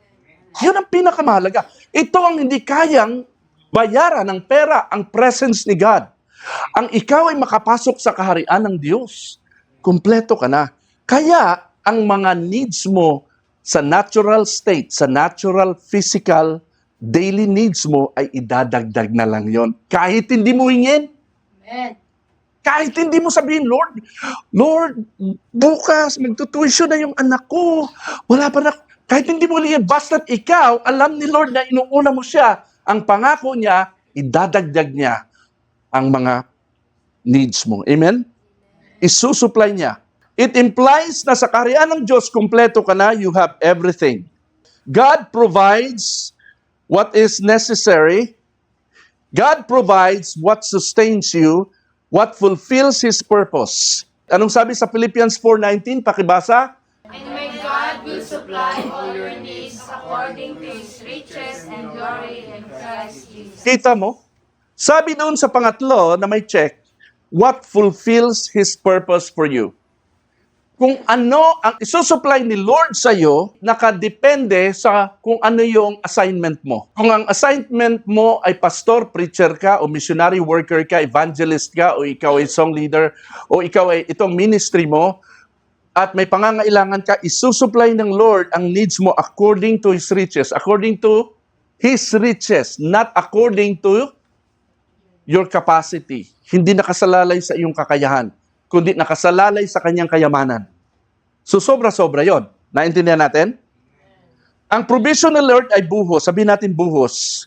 Yun ang pinakamahalaga. Ito ang hindi kayang bayaran ng pera, ang presence ni God. Ang ikaw ay makapasok sa kaharian ng Diyos. Kompleto ka na. Kaya, ang mga needs mo sa natural state, sa natural, physical, daily needs mo ay idadagdag na lang yon. Kahit hindi mo hingin. Amen. Kahit hindi mo sabihin, Lord, bukas magtutuition na yung anak ko. Wala pa na. Kahit hindi mo hingin, basta't ikaw, alam ni Lord na inuuna mo siya. Ang pangako niya, idadagdag niya ang mga needs mo. Amen? Isusupply niya. It implies na sa kaharian ng Diyos, kumpleto ka na, you have everything. God provides what is necessary. God provides what sustains you, what fulfills His purpose. Anong sabi sa Philippians 4:19? Pakibasa. And my God will supply all your needs according to His riches and glory in Christ Jesus. Kita mo? Sabi doon sa pangatlo na may check, what fulfills His purpose for you. Kung ano ang isusupply ni Lord sa iyo, nakadepende sa kung ano yung assignment mo. Kung ang assignment mo ay pastor, preacher ka, o missionary worker ka, evangelist ka, o ikaw ay song leader, o ikaw ay itong ministry mo, at may pangangailangan ka, isusupply ng Lord ang needs mo according to His riches. According to His riches, not according to your capacity. Hindi nakasalalay sa iyong kakayahan, kundi nakasalalay sa kanyang kayamanan. So, sobra-sobra yon. Naintindihan natin? Ang provision ng Lord ay buhos. Sabihin natin buhos.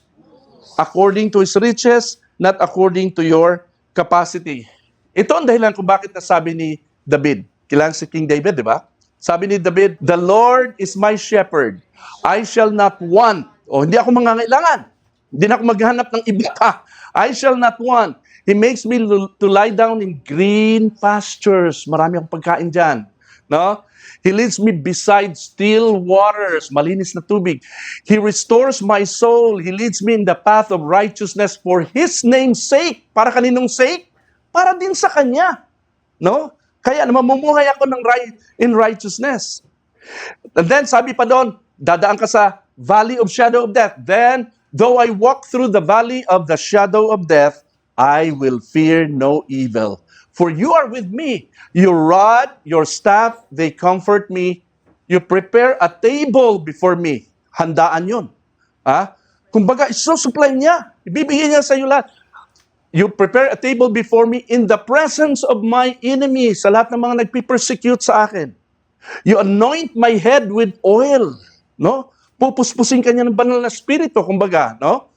According to His riches, not according to your capacity. Ito ang dahilan kung bakit nasabi ni David. Kailangan si King David, di ba? Sabi ni David, the Lord is my shepherd. I shall not want. O, hindi ako mangangailangan. Hindi na ako maghanap ng iba pa. I shall not want. He makes me to lie down in green pastures. Marami akong pagkain dyan. No? He leads me beside still waters. Malinis na tubig. He restores my soul. He leads me in the path of righteousness for His name's sake. Para kaninong sake? Para din sa Kanya. No? Kaya mamumuhay ako in righteousness. And then sabi pa doon, dadaan ka sa valley of shadow of death. Then, though I walk through the valley of the shadow of death, I will fear no evil. For you are with me. Your rod, your staff, they comfort me. You prepare a table before me. Handaan yun. Kumbaga, isusupply niya. Ibibigay niya sa iyo lahat. You prepare a table before me in the presence of my enemies. Sa lahat ng mga nagpipersecute sa akin. You anoint my head with oil. No? Pupuspusin ka niya ng banal na spirito. Kumbaga, no?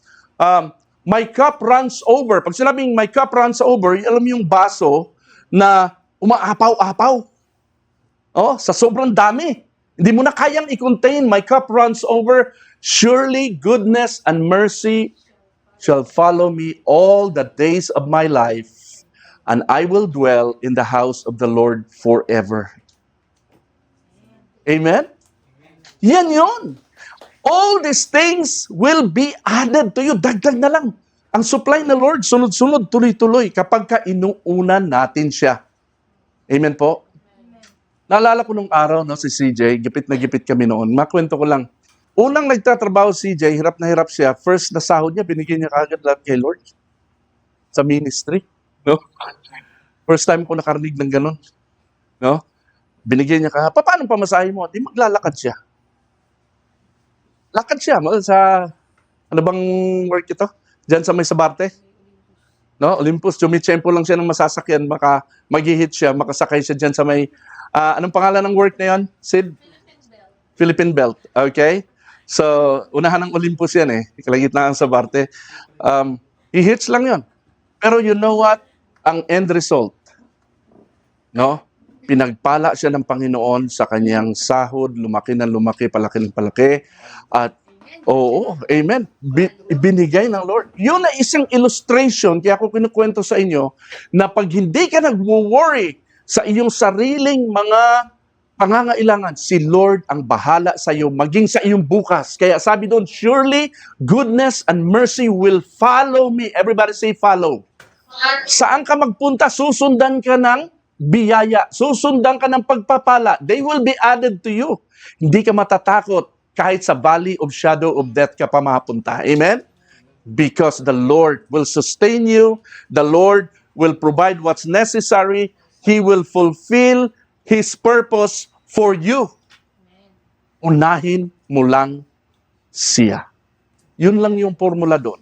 My cup runs over. Pag sinabing my cup runs over, alam mo yung baso na umaapaw-apaw. Oh, sa sobrang dami. Hindi mo na kayang i-contain. My cup runs over. Surely goodness and mercy shall follow me all the days of my life, and I will dwell in the house of the Lord forever. Amen? Yan yun. All these things will be added to you. Dagdag na lang. Ang supply ng Lord, sunod-sunod, tuloy-tuloy kapag ka inuunan natin siya. Amen po? Naalala ko nung araw, no, si CJ, gipit na gipit kami noon. Makwento ko lang. Unang nagtatrabaho si CJ, hirap na hirap siya. First na sahod niya, binigyan niya kagad lahat kay Lord. sa ministry. No? First time ko nakarinig ng ganun. No? Binigyan niya ka, paano pamasahe mo? Di maglalakad siya. Lakad siya sa, ano bang work ito? Diyan sa may Sabarte. No? Olympus, tumitsempo lang siya ng masasakyan, mag-hit siya, makasakay siya diyan sa may, anong pangalan ng work na yon? Sid? Philippine Belt. Okay? So, unahan ng Olympus yan eh. Kalagitnaan sa Sabarte. He hits lang yon. Pero you know what? Ang end result, no? Pinagpala siya ng Panginoon sa kanyang sahod, lumaki ng lumaki, palaki ng palaki. At, oo, amen. Binigay ng Lord. Yun na isang illustration, kaya ako kinukwento sa inyo, na pag hindi ka nag-worry sa iyong sariling mga pangangailangan, si Lord ang bahala sa iyo, maging sa iyong bukas. Kaya sabi doon, surely goodness and mercy will follow me. Everybody say follow. Saan ka magpunta, susundan ka ng biyaya, susundan ka ng pagpapala. They will be added to you. Hindi ka matatakot kahit sa valley of shadow of death ka pa mapunta. Amen? Because the Lord will sustain you. The Lord will provide what's necessary. He will fulfill His purpose for you. Unahin mo lang siya. Yun lang yung formula doon.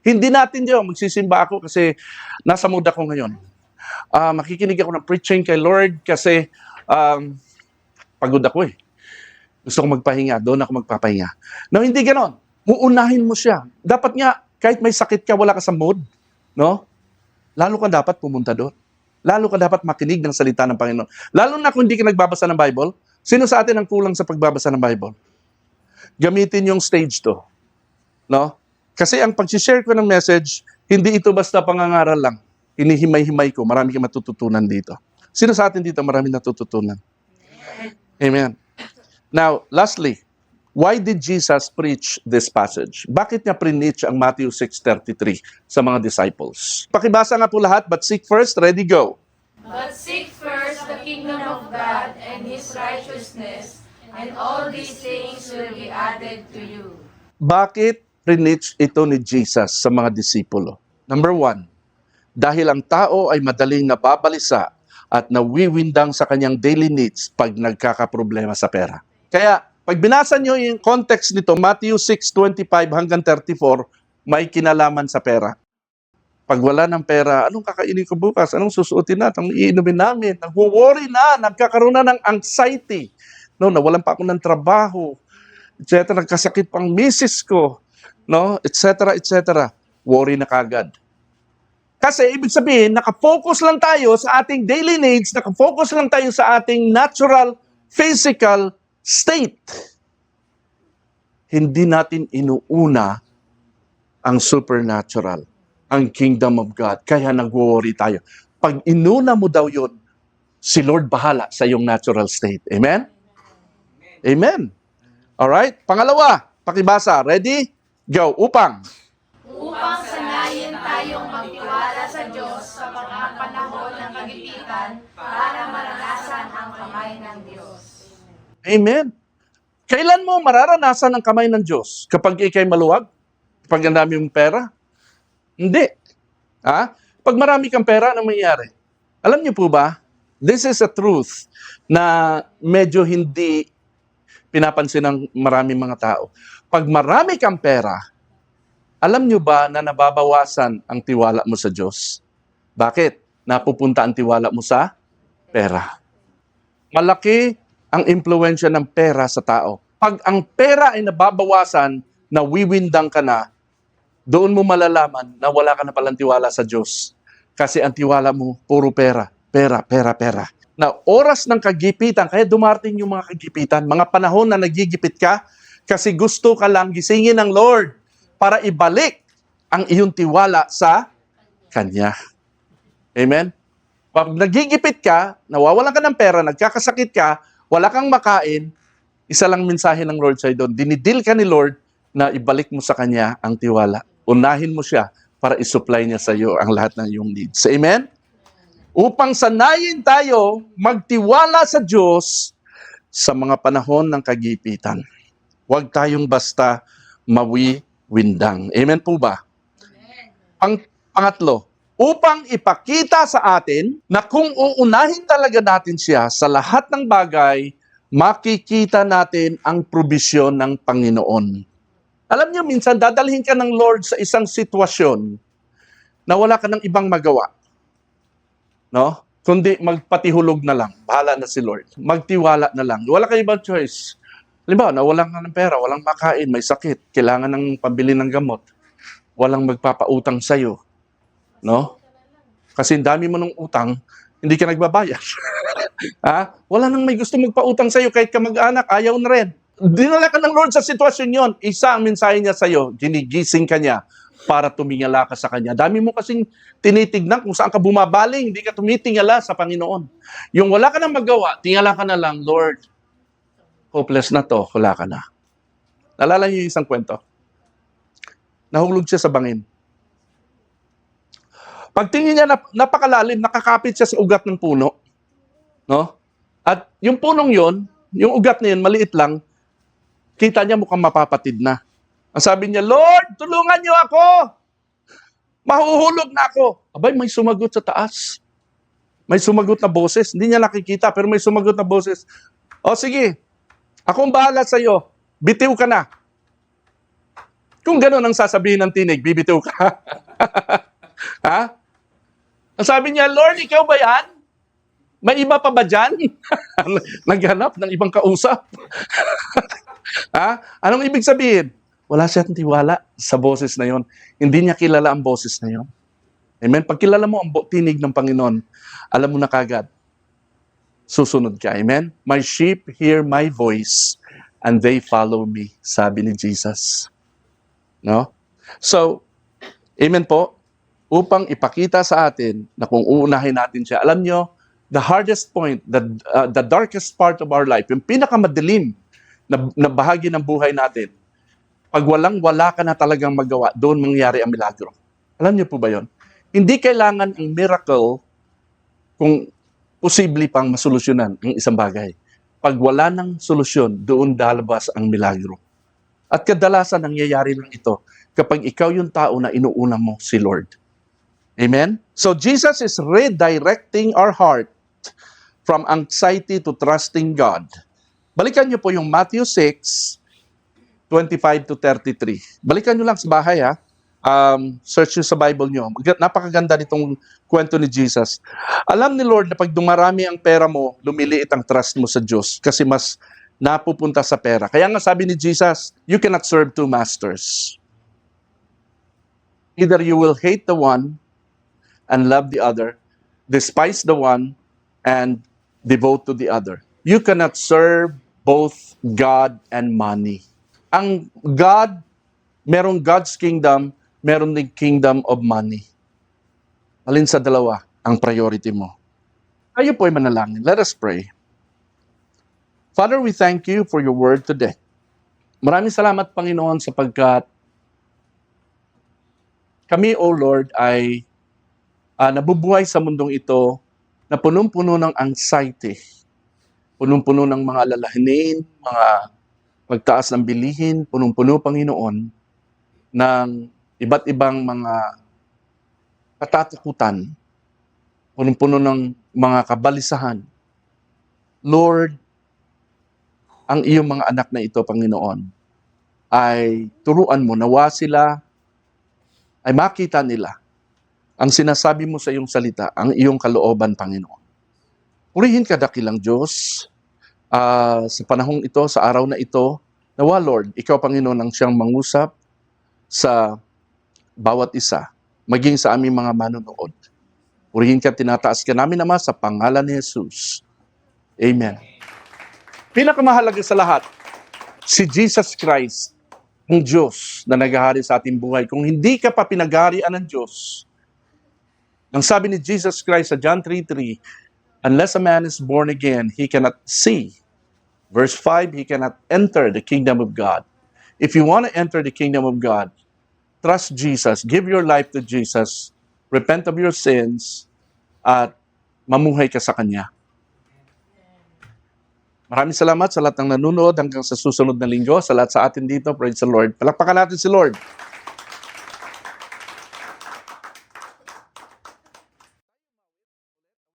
Hindi natin yun. Magsisimba ako kasi nasa mood ako ngayon. Makikinig ako ng preaching kay Lord kasi pagod ako eh. Gusto ko magpahinga. Doon ako magpapahinga. No, hindi ganon. Uunahin mo siya. Dapat nga, kahit may sakit ka, wala ka sa mood, no? Lalo ka dapat pumunta doon. Lalo ka dapat makinig ng salita ng Panginoon. Lalo na kung hindi ka nagbabasa ng Bible. Sino sa atin ang kulang sa pagbabasa ng Bible? Gamitin yung stage to. No? Kasi ang pag-share ko ng message, hindi ito basta pangangaral lang. Hinihimay-himay ko. Marami kang matututunan dito. Sino sa atin dito marami natututunan? Amen. Now, lastly, why did Jesus preach this passage? Bakit niya preach ang Matthew 6:33 sa mga disciples? Pakibasa nga po lahat, but seek first, ready, go. But seek first the kingdom of God and His righteousness, and all these things will be added to you. Bakit preach ito ni Jesus sa mga disipulo? Number 1, dahil ang tao ay madaling nababalisa at nawiwindang sa kanyang daily needs pag nagkakaproblema sa pera. Kaya, pag binasa nyo yung context nito, Matthew 6:25 hanggang 34, may kinalaman sa pera. Pag wala ng pera, anong kakainin ko bukas? Anong susuotin natin? Anong iinumin namin? Nag-worry na, nagkakaroon na ng anxiety. No, nawalan pa ako ng trabaho, etc. Nagkasakit pang misis ko, no, etc., etc. Worry na kagad. Kasi ibig sabihin, nakafocus lang tayo sa ating daily needs, nakafocus lang tayo sa ating natural, physical state. Hindi natin inuuna ang supernatural, ang kingdom of God. Kaya nag-worry tayo. Pag inuna mo daw yun, si Lord bahala sa iyong natural state. Amen? Amen. Alright? Pangalawa, pakibasa. Ready? Go. Upang Sanayin tayong magtiwala sa Diyos sa mga panahon ng kagipitan para maranasan ang kamay ng Diyos. Amen. Kailan mo mararanasan ang kamay ng Diyos? Kapag ikay maluwag? Kapag ang dami mong pera? Hindi. Pag marami kang pera, anong mangyayari? Alam niyo po ba, this is a truth na medyo hindi pinapansin ng maraming mga tao. Pag marami kang pera, alam niyo ba na nababawasan ang tiwala mo sa Diyos? Bakit? Napupunta ang tiwala mo sa pera. Malaki ang impluwensya ng pera sa tao. Pag ang pera ay nababawasan, nawiwindang ka na, doon mo malalaman na wala ka na palang tiwala sa Diyos. Kasi ang tiwala mo, puro pera. Pera, pera, pera. Na oras ng kagipitan, kaya dumarting yung mga kagipitan, mga panahon na nagigipit ka, kasi gusto ka lang gisingin ng Lord para ibalik ang iyong tiwala sa Kanya. Amen? Pag nagigipit ka, nawawalan ka ng pera, nagkakasakit ka, wala kang makain, isa lang mensahe ng Lord sa'yo doon. Dinidil ka ni Lord na ibalik mo sa Kanya ang tiwala. Unahin mo siya para isupply niya sa iyo ang lahat ng iyong needs. Amen? Upang sanayin tayo magtiwala sa Diyos sa mga panahon ng kagipitan. Huwag tayong basta mawiwindang. Amen po ba? Ang Pangatlo, upang ipakita sa atin na kung uunahin talaga natin siya sa lahat ng bagay, makikita natin ang probisyon ng Panginoon. Alam niyo, minsan dadalhin ka ng Lord sa isang sitwasyon na wala ka ng ibang magawa. No? Kundi magpatihulog na lang. Bahala na si Lord. Magtiwala na lang. Wala kang ibang choice. Halimbawa, nawalan ka ng pera, walang makain, may sakit, kailangan ng pambili ng gamot. Walang magpapautang sa'yo. No? Kasi dami mo ng utang, hindi ka nagbabayad. Ha? Wala nang may gusto magpautang sa'yo kahit ka mag-anak, ayaw na rin. Dinala ka ng Lord sa sitwasyon yon. Isa ang mensahe niya sa'yo, ginigising ka niya para tumingala ka sa Kanya. Dami mo kasing tinitignan kung saan ka bumabaling, hindi ka tumitingala sa Panginoon. Yung wala ka nang magawa, tingala ka na lang, Lord, hopeless na to, wala ka na. Nalala niyo yung isang kwento? Nahulog siya sa bangin. Pagtingin niya, napakalalim, nakakapit siya sa ugat ng puno. No? At yung punong yon, yung ugat na yun, maliit lang, kita niya mukhang mapapatid na. Ang sabi niya, Lord, tulungan niyo ako! Mahuhulog na ako! Abay, may sumagot sa taas. May sumagot na boses. Hindi niya nakikita, pero may sumagot na boses. O sige, akong bahala sa iyo. Bitiw ka na. Kung gano'n ang sasabihin ng tinig, bibitiw ka. Ha? Ang sabi niya, Lord, ikaw ba yan? May iba pa ba dyan? Naghanap ng ibang kausap. Ha? Anong ibig sabihin? Wala siyang tiwala sa boses na yon. Hindi niya kilala ang boses na yon. Amen? Pag kilala mo ang tinig ng Panginoon, alam mo na kagad, susunod ka. Amen? My sheep hear my voice and they follow me, sabi ni Jesus. No? So, amen po, upang ipakita sa atin na kung uunahin natin siya. Alam nyo, the hardest point, the darkest part of our life, yung pinakamadilim na bahagi ng buhay natin, pag wala ka na talagang magawa, doon mangyari ang milagro. Alam niyo po ba yon? Hindi kailangan ang miracle kung posible pang masolusyonan ang isang bagay. Pag wala ng solusyon, doon lalabas ang milagro. At kadalasan nangyayari lang ito kapag ikaw yung tao na inuuna mo si Lord. Amen? So Jesus is redirecting our heart from anxiety to trusting God. Balikan niyo po yung Matthew 6:25 to 33. Balikan nyo lang sa bahay, ha? Search nyo sa Bible nyo. Napakaganda nitong kwento ni Jesus. Alam ni Lord na pag dumarami ang pera mo, lumiliit ang trust mo sa Diyos kasi mas napupunta sa pera. Kaya nga sabi ni Jesus, you cannot serve two masters. Either you will hate the one and love the other, despise the one and devote to the other. You cannot serve both God and money. Ang God, merong God's kingdom, meron ding kingdom of money. Alin sa dalawa ang priority mo? Tayo po ay manalangin. Let us pray. Father, we thank you for your word today. Maraming salamat, Panginoon, sapagkat kami, O Lord, ay nabubuhay sa mundong ito na punong-puno ng anxiety, punong-puno ng mga alalahanin, mga pagtaas ng bilihin, punong-puno, Panginoon, ng iba't ibang mga katatakutan, punong-puno ng mga kabalisahan. Lord, ang iyong mga anak na ito, Panginoon, ay turuan mo, nawa sila, ay makita nila ang sinasabi mo sa iyong salita, ang iyong kalooban, Panginoon. Purihin ka, dakilang Diyos, sa panahong ito, sa araw na ito, nawa, Lord, ikaw, Panginoon, ang siyang mangusap sa bawat isa, maging sa aming mga manonood. Purihin ka, tinataas ka namin, Ama, sa pangalan ni Jesus. Amen. Pinakamahalaga sa lahat, si Jesus Christ, ang Diyos na naghahari sa ating buhay. Kung hindi ka pa pinaghaharian ng Diyos, ang sabi ni Jesus Christ sa John 3:3, unless a man is born again, he cannot see. Verse 5, he cannot enter the kingdom of God. If you want to enter the kingdom of God, trust Jesus, give your life to Jesus, repent of your sins, at mamuhay ka sa Kanya. Maraming salamat sa lahat ng nanonood hanggang sa susunod na linggo. Sa lahat sa atin dito, praise the Lord. Palakpakan natin si Lord.